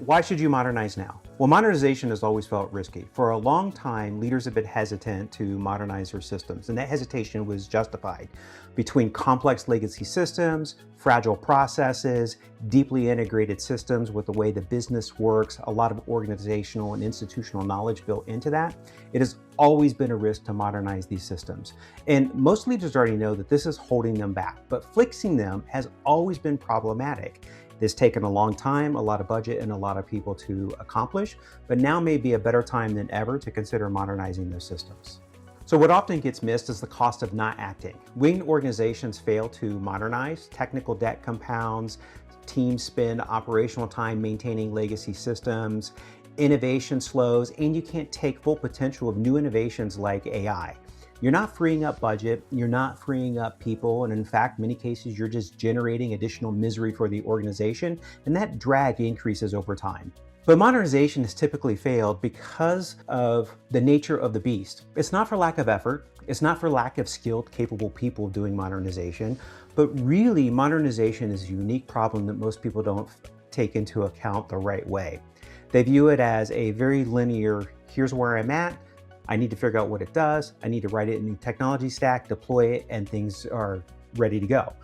Why should you modernize now? Well, modernization has always felt risky. For a long time, leaders have been hesitant to modernize their systems, and that hesitation was justified. Between complex legacy systems, fragile processes, deeply integrated systems with the way the business works, a lot of organizational and institutional knowledge built into that, it has always been a risk to modernize these systems. And most leaders already know that this is holding them back, but fixing them has always been problematic. It's taken a long time, a lot of budget, and a lot of people to accomplish, but now may be a better time than ever to consider modernizing those systems. So what often gets missed is the cost of not acting. When organizations fail to modernize, technical debt compounds, teams spend operational time maintaining legacy systems, innovation slows, and you can't take full potential of new innovations like AI. You're not freeing up budget, you're not freeing up people, and in fact, many cases, you're just generating additional misery for the organization, and that drag increases over time. But modernization has typically failed because of the nature of the beast. It's not for lack of effort, it's not for lack of skilled, capable people doing modernization, but really modernization is a unique problem that most people don't take into account the right way. They view it as a very linear, here's where I'm at, I need to figure out what it does, I need to write it in a technology stack, deploy it, and things are ready to go.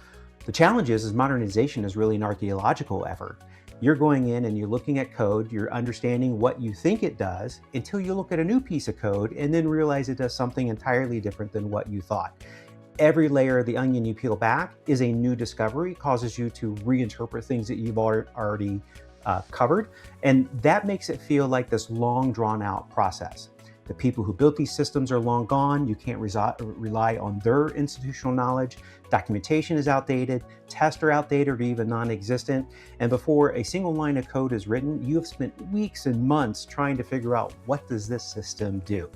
The challenge is modernization is really an archeological effort. You're going in and you're looking at code, you're understanding what you think it does until you look at a new piece of code and then realize it does something entirely different than what you thought. Every layer of the onion you peel back is a new discovery, causes you to reinterpret things that you've already covered, and that makes it feel like this long drawn out process. The people who built these systems are long gone. You can't rely on their institutional knowledge. Documentation is outdated, tests are outdated or even non-existent. And before a single line of code is written, you have spent weeks and months trying to figure out, what does this system do?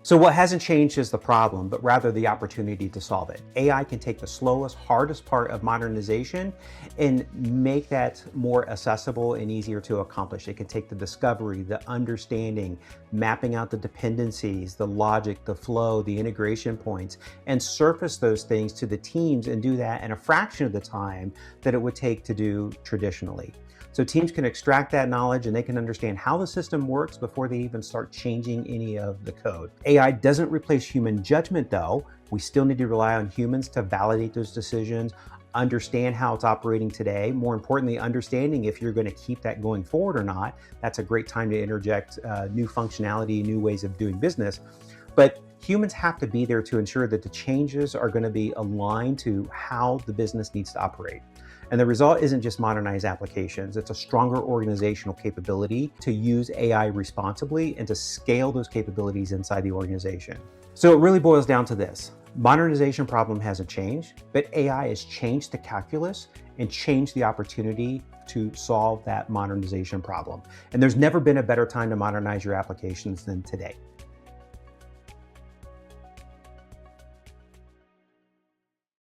So what hasn't changed is the problem, but rather the opportunity to solve it. AI can take the slowest, hardest part of modernization and make that more accessible and easier to accomplish. It can take the discovery, the understanding, mapping out the dependencies, the logic, the flow, the integration points, and surface those things to the teams and do that in a fraction of the time that it would take to do traditionally. So teams can extract that knowledge and they can understand how the system works before they even start changing any of the code. AI doesn't replace human judgment though. We still need to rely on humans to validate those decisions, understand how it's operating today. More importantly, understanding if you're going to keep that going forward or not. That's a great time to interject new functionality, new ways of doing business. But humans have to be there to ensure that the changes are going to be aligned to how the business needs to operate. And the result isn't just modernized applications, it's a stronger organizational capability to use AI responsibly and to scale those capabilities inside the organization. So it really boils down to this. Modernization problem hasn't changed, but AI has changed the calculus and changed the opportunity to solve that modernization problem. And there's never been a better time to modernize your applications than today.